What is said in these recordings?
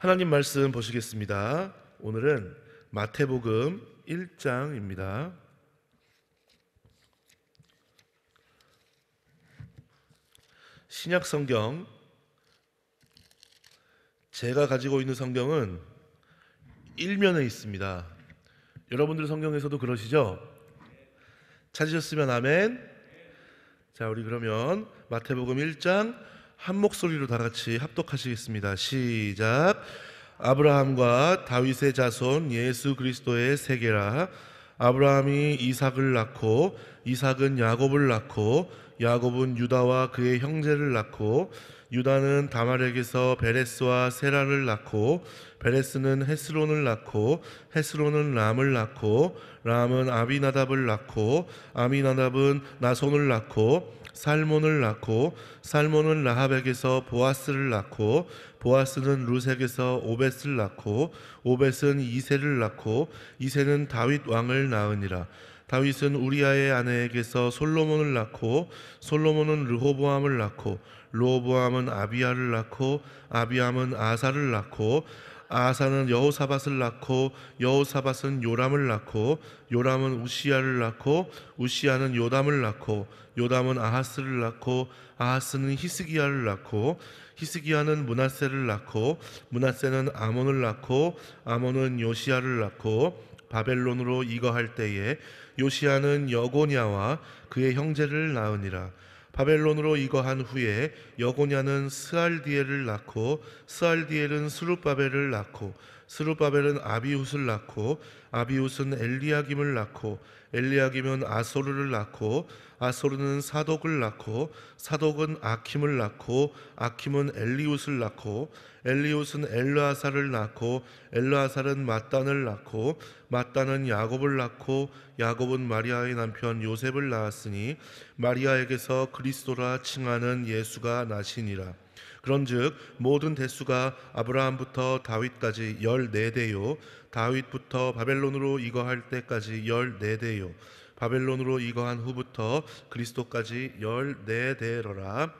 하나님 말씀 보시겠습니다. 오늘은 마태복음 1장입니다. 신약 성경, 제가 가지고 있는 성경은 1면에 있습니다. 여러분들 성경에서도 그러시죠? 찾으셨으면 아멘. 자, 우리 그러면 마태복음 1장 한 목소리로 다 같이 합독하시겠습니다. 시작. 아브라함과 다윗의 자손 예수 그리스도의 세계라. 아브라함이 이삭을 낳고 이삭은 야곱을 낳고 야곱은 유다와 그의 형제를 낳고 유다는 다말에게서 베레스와 세라를 낳고 베레스는 헤스론을 낳고 헤스론은 람을 낳고 람은 아비나답을 낳고 아비나답은 나손을 낳고 살몬을 낳고 살몬은 라합에게서 보아스를 낳고 보아스는 룻에게서 오벳을 낳고 오벳은 이새를 낳고 이새는 다윗 왕을 낳으니라. 다윗은 우리아의 아내에게서 솔로몬을 낳고 솔로몬은 르호보암을 낳고 르호보암은 아비야를 낳고 아비암은 아사를 낳고 아사는 여호사밧을 낳고 여호사밧은 요람을 낳고 요람은 우시야를 낳고 우시야는 요담을 낳고 요담은 아하스를 낳고 아하스는 히스기야를 낳고 히스기야는 므낫세를 낳고 므낫세는 아몬을 낳고 아몬은 요시야를 낳고 바벨론으로 이거할 때에 요시야는 여고냐와 그의 형제를 낳으니라. 바벨론으로 이거한 후에 여고냐는 스알디엘을 낳고 스알디엘은 스룹바벨을 낳고 스룹바벨은 아비훗을 낳고 아비훗은 엘리야김을 낳고 엘리야김은 아소르를 낳고 아소르는 사독을 낳고 사독은 아킴을 낳고 아킴은 엘리훗을 낳고 엘리훗은 엘르아살을 낳고 엘르아살은 mat단을 낳고 mat단은 야곱을 낳고 야곱은 마리아의 남편 요셉을 낳았으니 마리아에게서 그리스도라 칭하는 예수가 나시니라. 그런즉 모든 대수가 아브라함부터 다윗까지 14대요 다윗부터 바벨론으로 이거할 때까지 14대요 바벨론으로 이거한 후부터 그리스도까지 14대러라.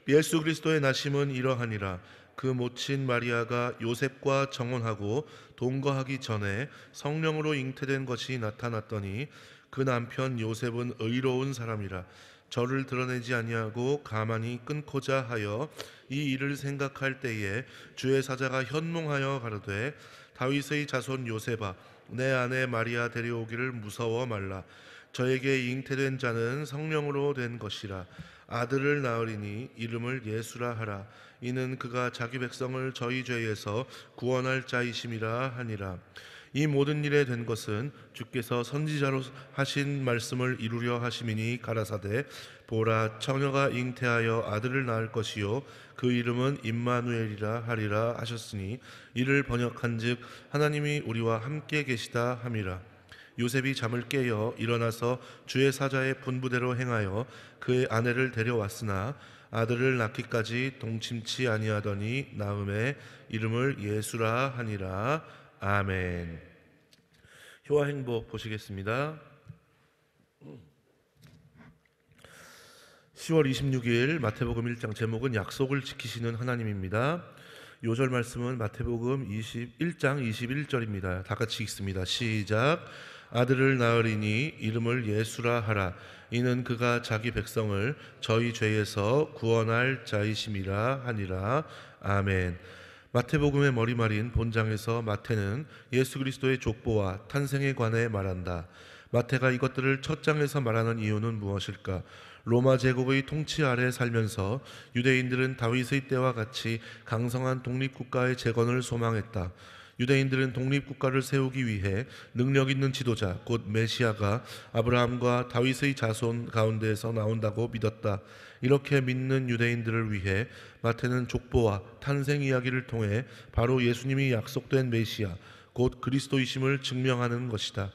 예수 그리스도의 나심은 이러하니라. 그 모친 마리아가 요셉과 정혼하고 동거하기 전에 성령으로 잉태된 것이 나타났더니 그 남편 요셉은 의로운 사람이라. 저를 드러내지 아니하고 가만히 끊고자 하여 이 일을 생각할 때에 주의 사자가 현몽하여 가로되 다윗의 자손 요셉아 내 아내 마리아 데려오기를 무서워 말라. 저에게 잉태된 자는 성령으로 된 것이라. 아들을 낳으리니 이름을 예수라 하라. 이는 그가 자기 백성을 저희 죄에서 구원할 자이심이라 하니라. 이 모든 일에 된 것은 주께서 선지자로 하신 말씀을 이루려 하심이니 가라사대 보라 처녀가 잉태하여 아들을 낳을 것이요 그 이름은 임마누엘이라 하리라 하셨으니 이를 번역한즉 하나님이 우리와 함께 계시다 함이라. 요셉이 잠을 깨어 일어나서 주의 사자의 분부대로 행하여 그의 아내를 데려왔으나 아들을 낳기까지 동침치 아니하더니 낳음에 이름을 예수라 하니라. 아멘. 효와 행복 보시겠습니다. 10월 26일 마태복음 1장 제목은 약속을 지키시는 하나님입니다. 요절 말씀은 마태복음 21장 21절입니다. 다 같이 읽습니다. 시작. 아들을 낳으리니 이름을 예수라 하라. 이는 그가 자기 백성을 저희 죄에서 구원할 자이심이라 하니라. 아멘. 마태복음의 머리말인 본장에서 마태는 예수 그리스도의 족보와 탄생에 관해 말한다. 마태가 이것들을 첫 장에서 말하는 이유는 무엇일까? 로마 제국의 통치 아래 살면서 유대인들은 다윗의 때와 같이 강성한 독립국가의 재건을 소망했다. 유대인들은 독립국가를 세우기 위해 능력 있는 지도자 곧 메시아가 아브라함과 다윗의 자손 가운데에서 나온다고 믿었다. 이렇게 믿는 유대인들을 위해 마태는 족보와 탄생 이야기를 통해 바로 예수님이 약속된 메시아 곧 그리스도이심을 증명하는 것이다.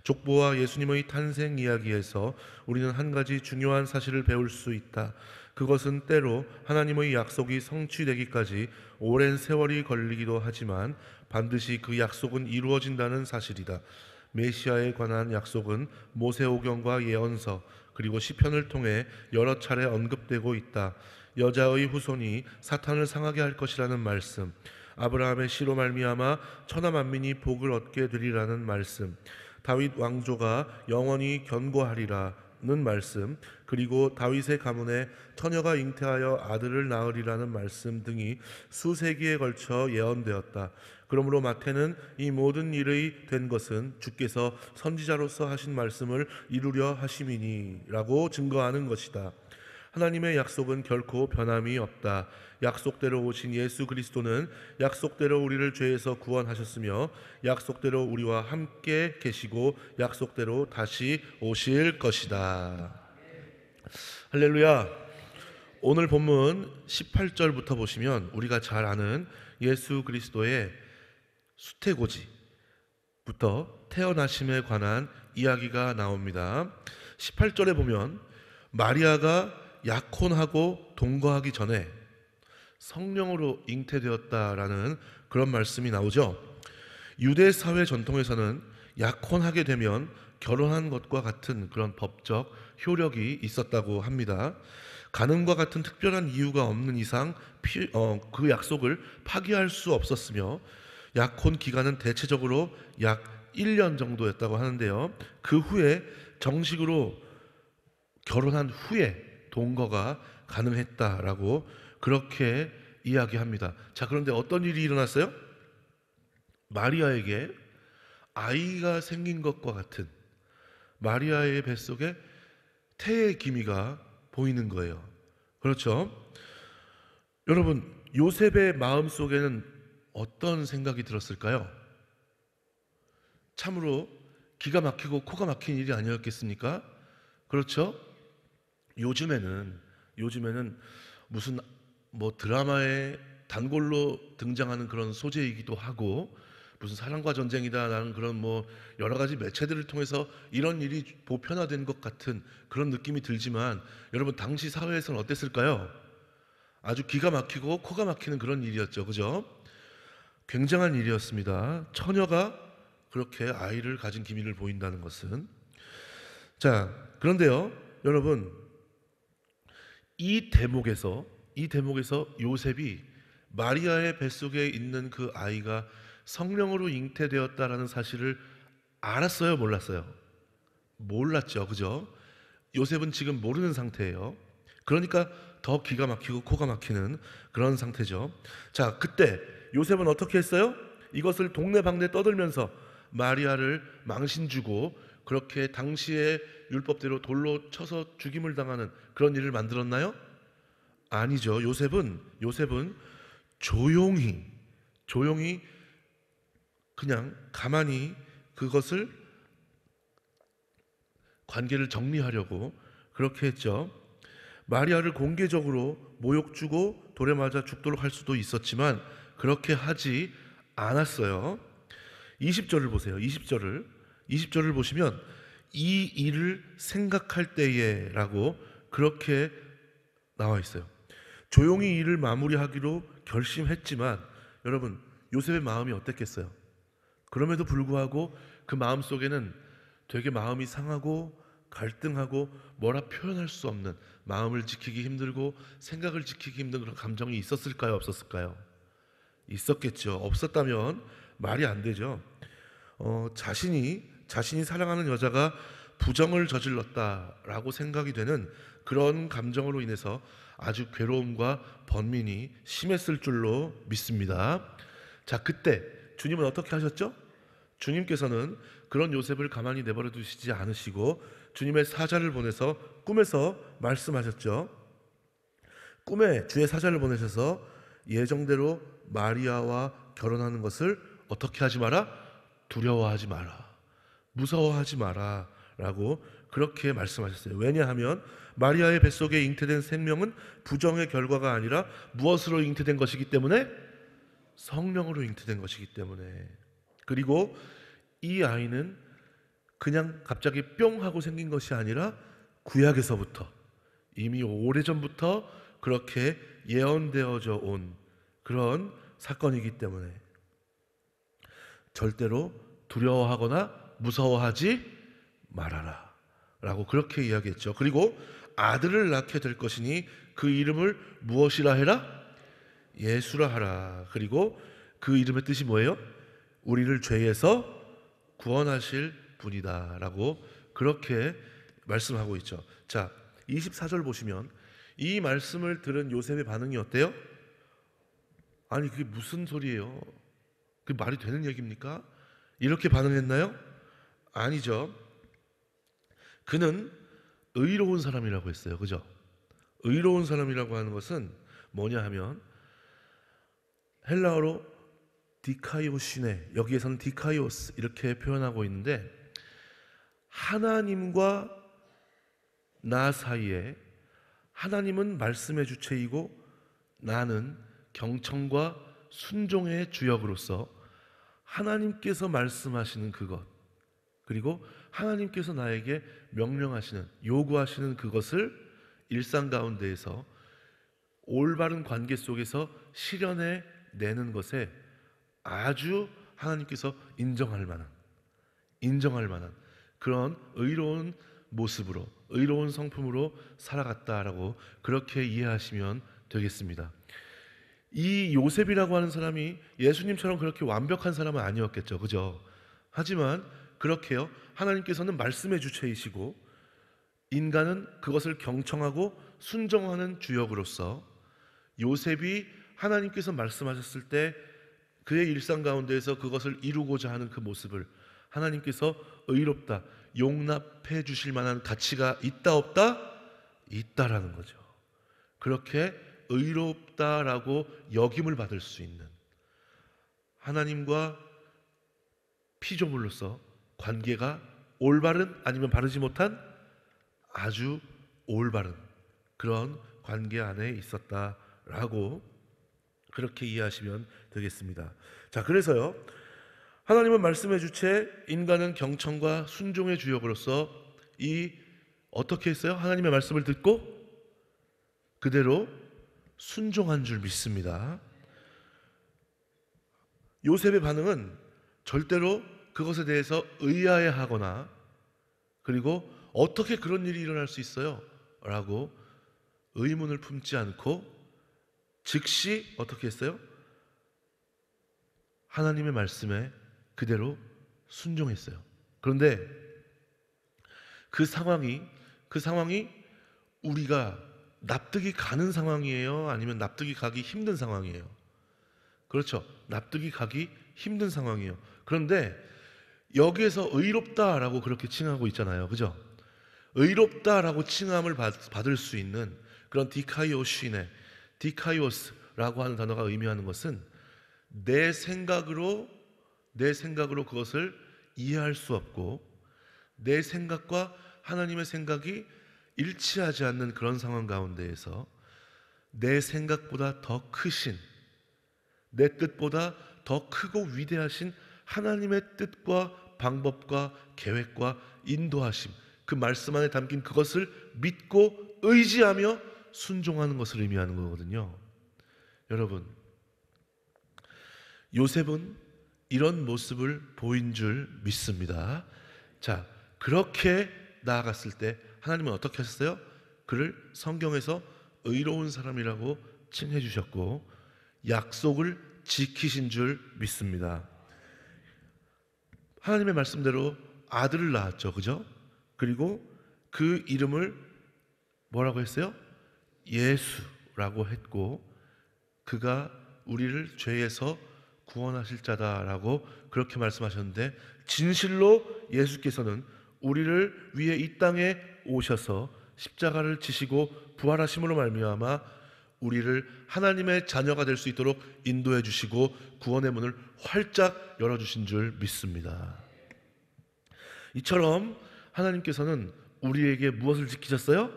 족보와 예수님의 탄생 이야기에서 우리는 한 가지 중요한 사실을 배울 수 있다. 그것은 때로 하나님의 약속이 성취되기까지 오랜 세월이 걸리기도 하지만 반드시 그 약속은 이루어진다는 사실이다. 메시아에 관한 약속은 모세오경과 예언서 그리고 시편을 통해 여러 차례 언급되고 있다. 여자의 후손이 사탄을 상하게 할 것이라는 말씀, 아브라함의 씨로 말미암아 천하 만민이 복을 얻게 되리라는 말씀, 다윗 왕조가 영원히 견고하리라는 말씀, 그리고 다윗의 가문에 처녀가 잉태하여 아들을 낳으리라는 말씀 등이 수세기에 걸쳐 예언되었다. 그러므로 마태는 이 모든 일이 된 것은 주께서 선지자로서 하신 말씀을 이루려 하심이니라고 증거하는 것이다. 하나님의 약속은 결코 변함이 없다. 약속대로 오신 예수 그리스도는 약속대로 우리를 죄에서 구원하셨으며 약속대로 우리와 함께 계시고 약속대로 다시 오실 것이다. 할렐루야. 오늘 본문 18절부터 보시면 우리가 잘 아는 예수 그리스도의 수태고지부터 태어나심에 관한 이야기가 나옵니다. 18절에 보면 마리아가 약혼하고 동거하기 전에 성령으로 잉태되었다라는 그런 말씀이 나오죠. 유대 사회 전통에서는 약혼하게 되면 결혼한 것과 같은 그런 법적 효력이 있었다고 합니다. 간음과 같은 특별한 이유가 없는 이상 그 약속을 파기할 수 없었으며 약혼 기간은 대체적으로 약 1년 정도였다고 하는데요. 그 후에 정식으로 결혼한 후에 동거가 가능했다라고 그렇게 이야기합니다. 자, 그런데 어떤 일이 일어났어요? 마리아에게 아이가 생긴 것과 같은, 마리아의 뱃속에 태의 기미가 보이는 거예요. 그렇죠? 여러분, 요셉의 마음속에는 어떤 생각이 들었을까요? 참으로 기가 막히고 코가 막힌 일이 아니었겠습니까? 그렇죠? 요즘에는 무슨 드라마에 단골로 등장하는 그런 소재이기도 하고, 무슨 사랑과 전쟁이다라는 그런 여러 가지 매체들을 통해서 이런 일이 보편화된 것 같은 그런 느낌이 들지만, 여러분 당시 사회에서는 어땠을까요? 아주 기가 막히고 코가 막히는 그런 일이었죠. 그죠? 굉장한 일이었습니다. 처녀가 그렇게 아이를 가진 기미를 보인다는 것은. 자, 그런데요, 여러분, 이 대목에서 요셉이 마리아의 뱃속에 있는 그 아이가 성령으로 잉태되었다라는 사실을 알았어요, 몰랐어요? 몰랐죠, 그죠? 요셉은 지금 모르는 상태예요. 그러니까 더 기가 막히고 코가 막히는 그런 상태죠. 자, 그때 요셉은 어떻게 했어요? 이것을 동네방네 떠들면서 마리아를 망신주고 그렇게 당시의 율법대로 돌로 쳐서 죽임을 당하는 그런 일을 만들었나요? 아니죠. 요셉은 조용히 그냥 가만히 그것을, 관계를 정리하려고 그렇게 했죠. 마리아를 공개적으로 모욕 주고 돌에 맞아 죽도록 할 수도 있었지만 그렇게 하지 않았어요. 20절을 보세요. 20절을 보시면 이 일을 생각할 때에 라고 그렇게 나와 있어요. 조용히 일을 마무리하기로 결심했지만, 여러분, 요셉의 마음이 어땠겠어요? 그럼에도 불구하고 그 마음 속에는 되게 마음이 상하고 갈등하고 뭐라 표현할 수 없는, 마음을 지키기 힘들고 생각을 지키기 힘든 그런 감정이 있었을까요? 없었을까요? 있었겠죠. 없었다면 말이 안 되죠. 자신이 사랑하는 여자가 부정을 저질렀다라고 생각이 되는 그런 감정으로 인해서 아주 괴로움과 번민이 심했을 줄로 믿습니다. 자, 그때 주님은 어떻게 하셨죠? 주님께서는 그런 요셉을 가만히 내버려 두시지 않으시고 주님의 사자를 보내서 꿈에서 말씀하셨죠. 꿈에 주의 사자를 보내셔서 예정대로 마리아와 결혼하는 것을 어떻게 하지 마라? 두려워하지 마라, 무서워하지 마라 라고 그렇게 말씀하셨어요. 왜냐하면 마리아의 뱃속에 잉태된 생명은 부정의 결과가 아니라 무엇으로 잉태된 것이기 때문에? 성령으로 잉태된 것이기 때문에. 그리고 이 아이는 그냥 갑자기 뿅 하고 생긴 것이 아니라 구약에서부터, 이미 오래전부터 그렇게 예언되어져 온 그런 사건이기 때문에 절대로 두려워하거나 무서워하지 말아라 라고 그렇게 이야기했죠. 그리고 아들을 낳게 될 것이니 그 이름을 무엇이라 해라? 예수라 하라. 그리고 그 이름의 뜻이 뭐예요? 우리를 죄에서 구원하실 분이다라고 그렇게 말씀하고 있죠. 자, 24절 보시면 이 말씀을 들은 요셉의 반응이 어때요? 아니 그게 무슨 소리예요? 그게 말이 되는 얘기입니까? 이렇게 반응했나요? 아니죠. 그는 의로운 사람이라고 했어요. 그죠? 의로운 사람이라고 하는 것은 뭐냐 하면 헬라어로 디카이오시네, 여기에서는 디카이오스 이렇게 표현하고 있는데 하나님과 나 사이에 하나님은 말씀의 주체이고 나는 경청과 순종의 주역으로서 하나님께서 말씀하시는 그것, 그리고 하나님께서 나에게 명령하시는, 요구하시는 그것을 일상 가운데에서 올바른 관계 속에서 실현해 내는 것에 아주 하나님께서 인정할 만한 그런 의로운 모습으로, 의로운 성품으로 살아갔다라고 그렇게 이해하시면 되겠습니다. 이 요셉이라고 하는 사람이 예수님처럼 그렇게 완벽한 사람은 아니었겠죠. 그죠? 하지만 그렇게요, 하나님께서는 말씀의 주체이시고 인간은 그것을 경청하고 순종하는 주역으로서 요셉이 하나님께서 말씀하셨을 때 그의 일상 가운데에서 그것을 이루고자 하는 그 모습을 하나님께서 의롭다, 용납해 주실 만한 가치가 있다 없다? 있다라는 거죠. 그렇게 의롭다라고 여김을 받을 수 있는 하나님과 피조물로서 관계가 올바른 아니면 바르지 못한 아주 올바른 그런 관계 안에 있었다라고 그렇게 이해하시면 되겠습니다. 자, 그래서요, 하나님은 말씀의 주체, 인간은 경청과 순종의 주역으로서 이 어떻게 했어요? 하나님의 말씀을 듣고 그대로 순종한 줄 믿습니다. 요셉의 반응은 절대로 그것에 대해서 의아해하거나 그리고 어떻게 그런 일이 일어날 수 있어요? 라고 의문을 품지 않고 즉시 어떻게 했어요? 하나님의 말씀에 그대로 순종했어요. 그런데 그 상황이 우리가 납득이 가는 상황이에요? 아니면 납득이 가기 힘든 상황이에요? 그렇죠. 납득이 가기 힘든 상황이에요. 그런데 여기에서 의롭다라고 그렇게 칭하고 있잖아요. 그죠? 의롭다라고 칭함을 받을 수 있는 그런 디카이오시네, 디카이오스라고 하는 단어가 의미하는 것은 내 생각으로 그것을 이해할 수 없고 내 생각과 하나님의 생각이 일치하지 않는 그런 상황 가운데에서 내 생각보다 더 크신, 내 뜻보다 더 크고 위대하신 하나님의 뜻과 방법과 계획과 인도하심, 그 말씀 안에 담긴 그것을 믿고 의지하며 순종하는 것을 의미하는 거거든요. 여러분, 요셉은 이런 모습을 보인 줄 믿습니다. 자, 그렇게 나아갔을 때 하나님은 어떻게 하셨어요? 그를 성경에서 의로운 사람이라고 칭해 주셨고 약속을 지키신 줄 믿습니다. 하나님의 말씀대로 아들을 낳았죠. 그죠? 그리고 그 이름을 뭐라고 했어요? 예수라고 했고 그가 우리를 죄에서 구원하실 자다라고 그렇게 말씀하셨는데 진실로 예수께서는 우리를 위해 이 땅에 오셔서 십자가를 지시고 부활하심으로 말미암아 우리를 하나님의 자녀가 될 수 있도록 인도해 주시고 구원의 문을 활짝 열어주신 줄 믿습니다. 이처럼 하나님께서는 우리에게 무엇을 지키셨어요?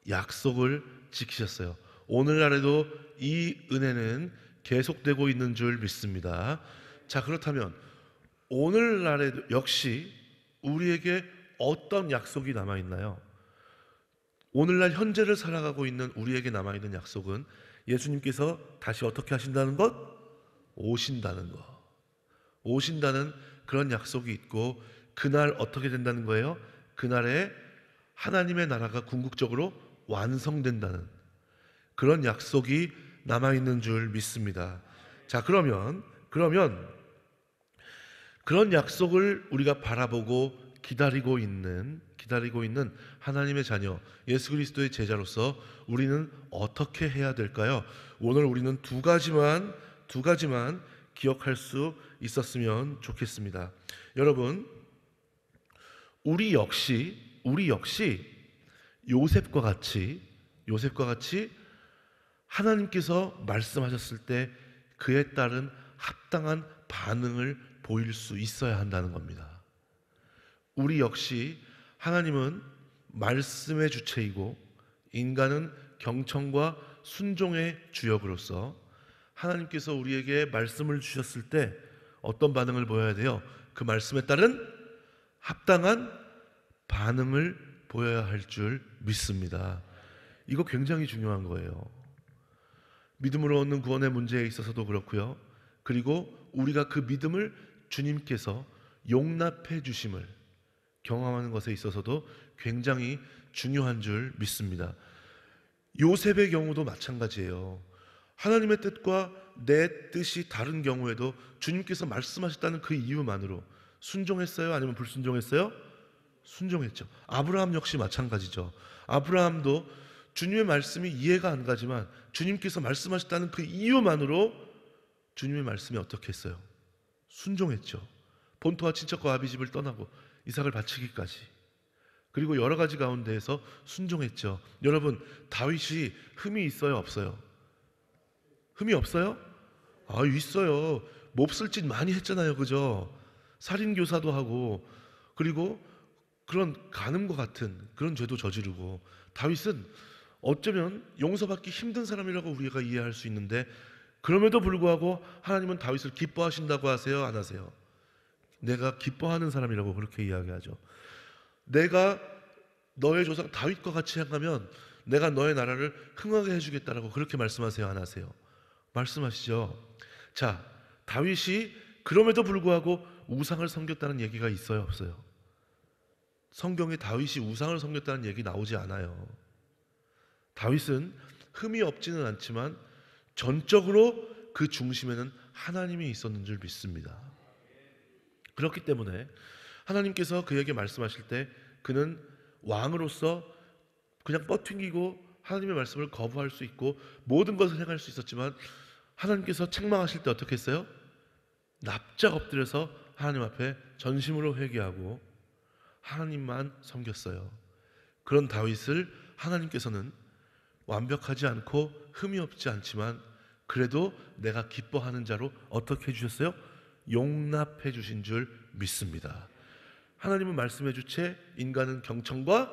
약속을 지키셨어요. 오늘날에도 이 은혜는 계속되고 있는 줄 믿습니다. 자, 그렇다면 오늘날에도 역시 우리에게 어떤 약속이 남아있나요? 오늘날 현재를 살아가고 있는 우리에게 남아있는 약속은 예수님께서 다시 어떻게 하신다는 것? 오신다는 것. 오신다는 그런 약속이 있고 그날 어떻게 된다는 거예요? 그날에 하나님의 나라가 궁극적으로 완성된다는 그런 약속이 남아있는 줄 믿습니다. 자, 그러면 그러면 그런 약속을 우리가 바라보고 기다리고 있는 하나님의 자녀 예수 그리스도의 제자로서 우리는 어떻게 해야 될까요? 오늘 우리는 두 가지만 기억할 수 있었으면 좋겠습니다. 여러분, 우리 역시 요셉과 같이 하나님께서 말씀하셨을 때 그에 따른 합당한 반응을 보일 수 있어야 한다는 겁니다. 우리 역시 하나님은 말씀의 주체이고 인간은 경청과 순종의 주역으로서 하나님께서 우리에게 말씀을 주셨을 때 어떤 반응을 보여야 돼요? 그 말씀에 따른 합당한 반응을 보여야 할 줄 믿습니다. 이거 굉장히 중요한 거예요. 믿음으로 얻는 구원의 문제에 있어서도 그렇고요. 그리고 우리가 그 믿음을 주님께서 용납해 주심을 경험하는 것에 있어서도 굉장히 중요한 줄 믿습니다. 요셉의 경우도 마찬가지예요. 하나님의 뜻과 내 뜻이 다른 경우에도 주님께서 말씀하셨다는 그 이유만으로 순종했어요? 아니면 불순종했어요? 순종했죠. 아브라함 역시 마찬가지죠. 아브라함도 주님의 말씀이 이해가 안 가지만 주님께서 말씀하셨다는 그 이유만으로 주님의 말씀에 어떻게 했어요? 순종했죠. 본토와 친척과 아비집을 떠나고 이삭을 바치기까지. 그리고 여러 가지 가운데에서 순종했죠. 여러분, 다윗이 흠이 있어요, 없어요? 흠이 없어요? 있어요. 몹쓸 짓 많이 했잖아요, 그죠? 살인교사도 하고, 그리고 그런 간음과 같은 그런 죄도 저지르고. 다윗은 어쩌면 용서받기 힘든 사람이라고 우리가 이해할 수 있는데, 그럼에도 불구하고 하나님은 다윗을 기뻐하신다고 하세요, 안 하세요? 내가 기뻐하는 사람이라고 그렇게 이야기하죠. 내가 너의 조상 다윗과 같이 행하면 내가 너의 나라를 흥하게 해주겠다라고 그렇게 말씀하세요, 안 하세요? 말씀하시죠. 자, 다윗이 그럼에도 불구하고 우상을 섬겼다는 얘기가 있어요, 없어요? 성경에 다윗이 우상을 섬겼다는 얘기 나오지 않아요. 다윗은 흠이 없지는 않지만 전적으로 그 중심에는 하나님이 있었는 줄 믿습니다. 그렇기 때문에 하나님께서 그에게 말씀하실 때 그는 왕으로서 그냥 뻗튕기고 하나님의 말씀을 거부할 수 있고 모든 것을 행할 수 있었지만 하나님께서 책망하실 때 어떻게 했어요? 납작 엎드려서 하나님 앞에 전심으로 회개하고 하나님만 섬겼어요. 그런 다윗을 하나님께서는 완벽하지 않고 흠이 없지 않지만 그래도 내가 기뻐하는 자로 어떻게 해주셨어요? 용납해 주신 줄 믿습니다. 하나님은 말씀의 주체, 인간은 경청과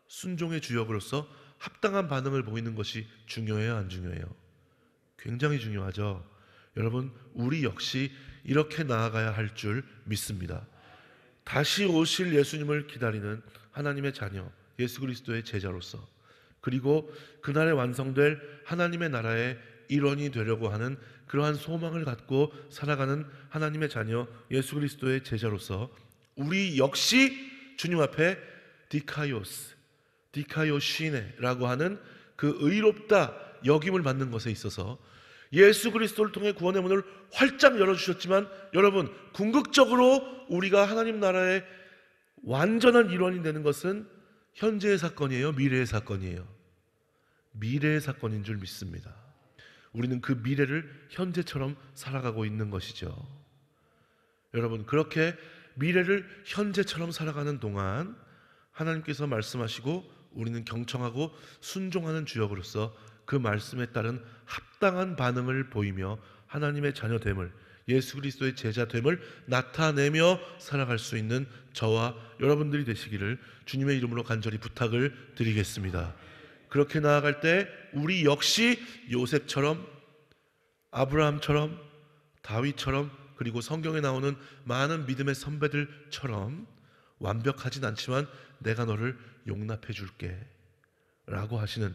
순종의 주역으로서 합당한 반응을 보이는 것이 중요해요, 안 중요해요? 굉장히 중요하죠. 여러분, 우리 역시 이렇게 나아가야 할 줄 믿습니다. 다시 오실 예수님을 기다리는 하나님의 자녀, 예수 그리스도의 제자로서, 그리고 그날에 완성될 하나님의 나라의 일원이 되려고 하는 그러한 소망을 갖고 살아가는 하나님의 자녀, 예수 그리스도의 제자로서 우리 역시 주님 앞에 디카이오시네라고 하는 그 의롭다 여김을 받는 것에 있어서 예수 그리스도를 통해 구원의 문을 활짝 열어주셨지만, 여러분, 궁극적으로 우리가 하나님 나라의 완전한 일원이 되는 것은 현재의 사건이에요, 미래의 사건이에요? 미래의 사건인 줄 믿습니다. 우리는 그 미래를 현재처럼 살아가고 있는 것이죠. 여러분, 그렇게 미래를 현재처럼 살아가는 동안 하나님께서 말씀하시고 우리는 경청하고 순종하는 주역으로서 그 말씀에 따른 합당한 반응을 보이며 하나님의 자녀됨을, 예수 그리스도의 제자됨을 나타내며 살아갈 수 있는 저와 여러분들이 되시기를 주님의 이름으로 간절히 부탁을 드리겠습니다. 그렇게 나아갈 때 우리 역시 요셉처럼, 아브라함처럼, 다윗처럼, 그리고 성경에 나오는 많은 믿음의 선배들처럼 완벽하진 않지만 내가 너를 용납해 줄게 라고 하시는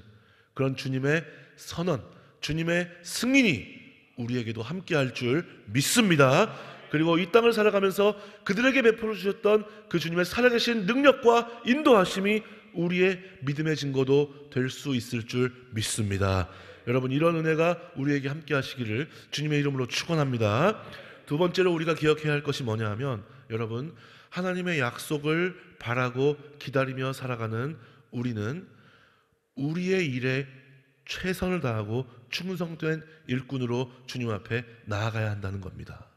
그런 주님의 선언, 주님의 승인이 우리에게도 함께할 줄 믿습니다. 그리고 이 땅을 살아가면서 그들에게 베풀어 주셨던 그 주님의 살아계신 능력과 인도하심이 우리의 믿음의 증거도 될 수 있을 줄 믿습니다. 여러분, 이런 은혜가 우리에게 함께 하시기를 주님의 이름으로 축원합니다. 두 번째로 우리가 기억해야 할 것이 뭐냐 하면, 여러분, 하나님의 약속을 바라고 기다리며 살아가는 우리는 우리의 일에 최선을 다하고 충성된 일꾼으로 주님 앞에 나아가야 한다는 겁니다.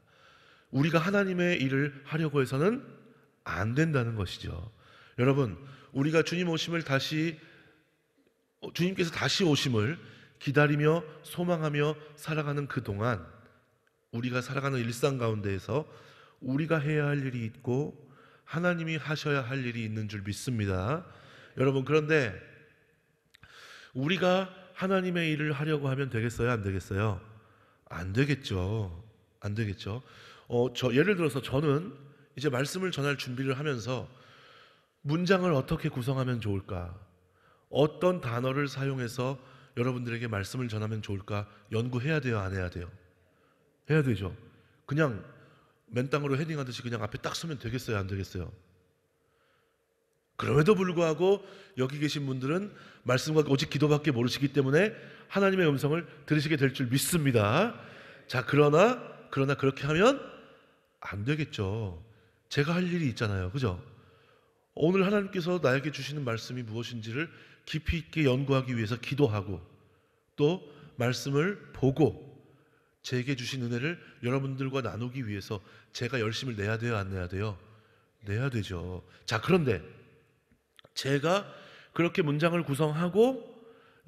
우리가 하나님의 일을 하려고 해서는 안 된다는 것이죠. 여러분, 우리가 주님께서 다시 오심을 기다리며 소망하며 살아가는 그동안 우리가 살아가는 일상 가운데에서 우리가 해야 할 일이 있고 하나님이 하셔야 할 일이 있는 줄 믿습니다. 여러분, 그런데 우리가 하나님의 일을 하려고 하면 되겠어요? 안 되겠어요? 안 되겠죠. 안 되겠죠. 예를 들어서 저는 이제 말씀을 전할 준비를 하면서 문장을 어떻게 구성하면 좋을까? 어떤 단어를 사용해서 여러분들에게 말씀을 전하면 좋을까? 연구해야 돼요? 안 해야 돼요? 해야 되죠. 그냥 맨땅으로 헤딩하듯이 그냥 앞에 딱 서면 되겠어요? 안 되겠어요? 그럼에도 불구하고 여기 계신 분들은 말씀과 오직 기도밖에 모르시기 때문에 하나님의 음성을 들으시게 될 줄 믿습니다. 자, 그러나 그렇게 하면 안 되겠죠. 제가 할 일이 있잖아요. 그죠? 오늘 하나님께서 나에게 주시는 말씀이 무엇인지를 깊이 있게 연구하기 위해서 기도하고, 또 말씀을 보고 제게 주신 은혜를 여러분들과 나누기 위해서 제가 열심을 내야 돼요? 안 내야 돼요? 내야 되죠. 자, 그런데 제가 그렇게 문장을 구성하고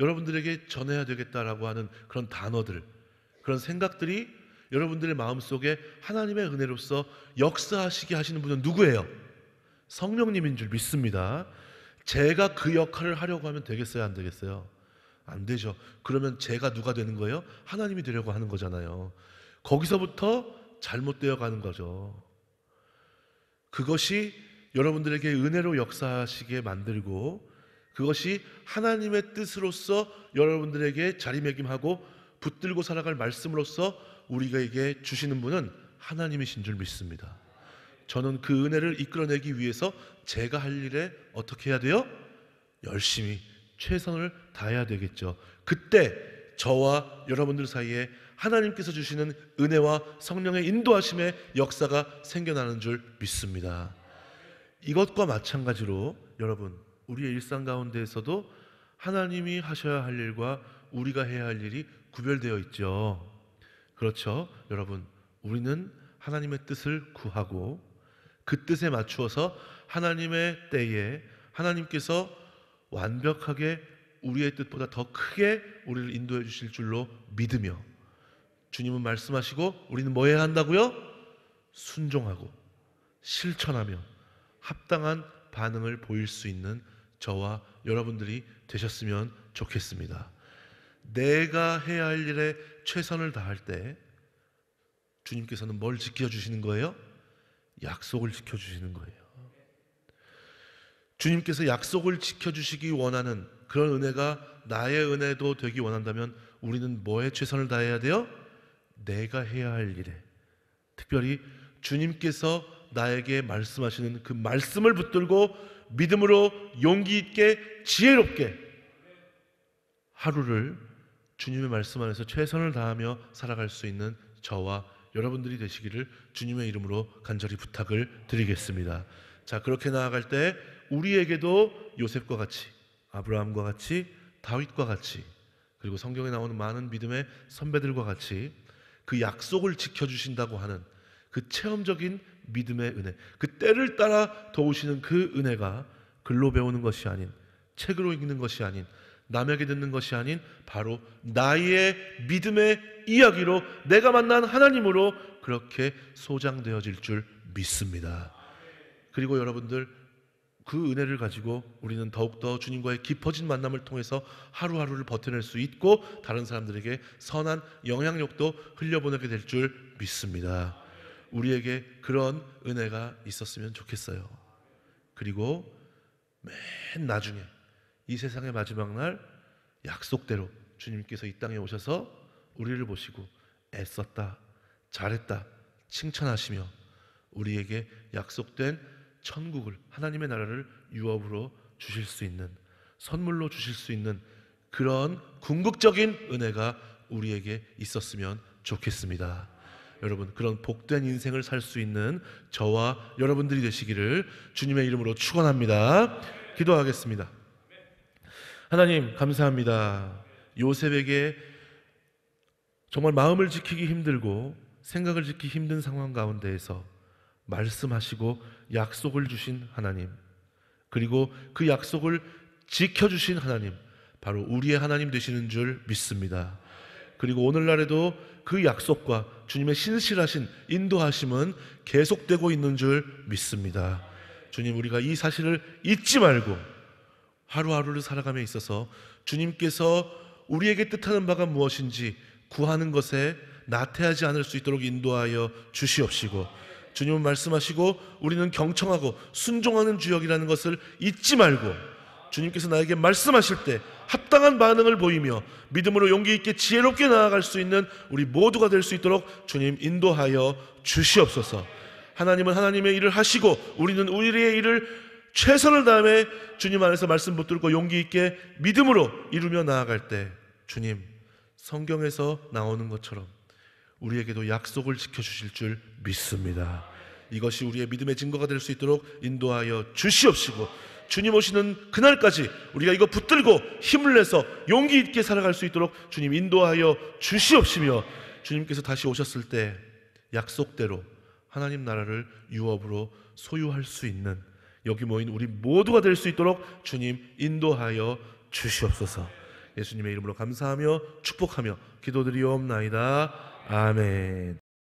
여러분들에게 전해야 되겠다라고 하는 그런 단어들, 그런 생각들이 여러분들의 마음속에 하나님의 은혜로서 역사하시게 하시는 분은 누구예요? 성령님인 줄 믿습니다. 제가 그 역할을 하려고 하면 되겠어요? 안 되겠어요? 안 되죠. 그러면 제가 누가 되는 거예요? 하나님이 되려고 하는 거잖아요. 거기서부터 잘못되어 가는 거죠. 그것이 여러분들에게 은혜로 역사하시게 만들고, 그것이 하나님의 뜻으로서 여러분들에게 자리매김하고 붙들고 살아갈 말씀으로서 우리에게 주시는 분은 하나님이신 줄 믿습니다. 저는 그 은혜를 이끌어내기 위해서 제가 할 일에 어떻게 해야 돼요? 열심히 최선을 다해야 되겠죠. 그때 저와 여러분들 사이에 하나님께서 주시는 은혜와 성령의 인도하심의 역사가 생겨나는 줄 믿습니다. 이것과 마찬가지로 여러분, 우리의 일상 가운데에서도 하나님이 하셔야 할 일과 우리가 해야 할 일이 구별되어 있죠. 그렇죠. 여러분, 우리는 하나님의 뜻을 구하고 그 뜻에 맞추어서 하나님의 때에 하나님께서 완벽하게 우리의 뜻보다 더 크게 우리를 인도해 주실 줄로 믿으며, 주님은 말씀하시고 우리는 뭐 해야 한다고요? 순종하고 실천하며 합당한 반응을 보일 수 있는 저와 여러분들이 되셨으면 좋겠습니다. 내가 해야 할 일에 최선을 다할 때 주님께서는 뭘 지켜주시는 거예요? 약속을 지켜주시는 거예요. 주님께서 약속을 지켜주시기 원하는 그런 은혜가 나의 은혜도 되기 원한다면 우리는 뭐에 최선을 다해야 돼요? 내가 해야 할 일에, 특별히 주님께서 나에게 말씀하시는 그 말씀을 붙들고 믿음으로 용기 있게 지혜롭게 하루를 주님의 말씀 안에서 최선을 다하며 살아갈 수 있는 저와 여러분들이 되시기를 주님의 이름으로 간절히 부탁을 드리겠습니다. 자, 그렇게 나아갈 때 우리에게도 요셉과 같이, 아브라함과 같이, 다윗과 같이, 그리고 성경에 나오는 많은 믿음의 선배들과 같이 그 약속을 지켜주신다고 하는 그 체험적인 믿음의 은혜, 그 때를 따라 도우시는 그 은혜가 글로 배우는 것이 아닌, 책으로 읽는 것이 아닌, 남에게 듣는 것이 아닌 바로 나의 믿음의 이야기로 내가 만난 하나님으로 그렇게 소장되어질 줄 믿습니다. 그리고 여러분들, 그 은혜를 가지고 우리는 더욱더 주님과의 깊어진 만남을 통해서 하루하루를 버텨낼 수 있고 다른 사람들에게 선한 영향력도 흘려보내게 될 줄 믿습니다. 우리에게 그런 은혜가 있었으면 좋겠어요. 그리고 맨 나중에 이 세상의 마지막 날 약속대로 주님께서 이 땅에 오셔서 우리를 보시고 애썼다, 잘했다 칭찬하시며 우리에게 약속된 천국을, 하나님의 나라를 유업으로 주실 수 있는, 선물로 주실 수 있는 그런 궁극적인 은혜가 우리에게 있었으면 좋겠습니다. 여러분, 그런 복된 인생을 살 수 있는 저와 여러분들이 되시기를 주님의 이름으로 축원합니다. 기도하겠습니다. 하나님 감사합니다. 요셉에게 정말 마음을 지키기 힘들고 생각을 지키기 힘든 상황 가운데에서 말씀하시고 약속을 주신 하나님, 그리고 그 약속을 지켜주신 하나님, 바로 우리의 하나님 되시는 줄 믿습니다. 그리고 오늘날에도 그 약속과 주님의 신실하신 인도하심은 계속되고 있는 줄 믿습니다. 주님, 우리가 이 사실을 잊지 말고 하루하루를 살아감에 있어서 주님께서 우리에게 뜻하는 바가 무엇인지 구하는 것에 나태하지 않을 수 있도록 인도하여 주시옵시고, 주님은 말씀하시고 우리는 경청하고 순종하는 주역이라는 것을 잊지 말고 주님께서 나에게 말씀하실 때 합당한 반응을 보이며 믿음으로 용기 있게 지혜롭게 나아갈 수 있는 우리 모두가 될 수 있도록 주님 인도하여 주시옵소서. 하나님은 하나님의 일을 하시고 우리는 우리의 일을 최선을 다함에 주님 안에서 말씀 붙들고 용기 있게 믿음으로 이루며 나아갈 때 주님, 성경에서 나오는 것처럼 우리에게도 약속을 지켜주실 줄 믿습니다. 이것이 우리의 믿음의 증거가 될 수 있도록 인도하여 주시옵시고, 주님 오시는 그날까지 우리가 이거 붙들고 힘을 내서 용기 있게 살아갈 수 있도록 주님 인도하여 주시옵시며, 주님께서 다시 오셨을 때 약속대로 하나님 나라를 유업으로 소유할 수 있는 여기 모인 우리 모두가 될 수 있도록 주님 인도하여 주시옵소서. 예수님의 이름으로 감사하며 축복하며 기도드리옵나이다. 아멘.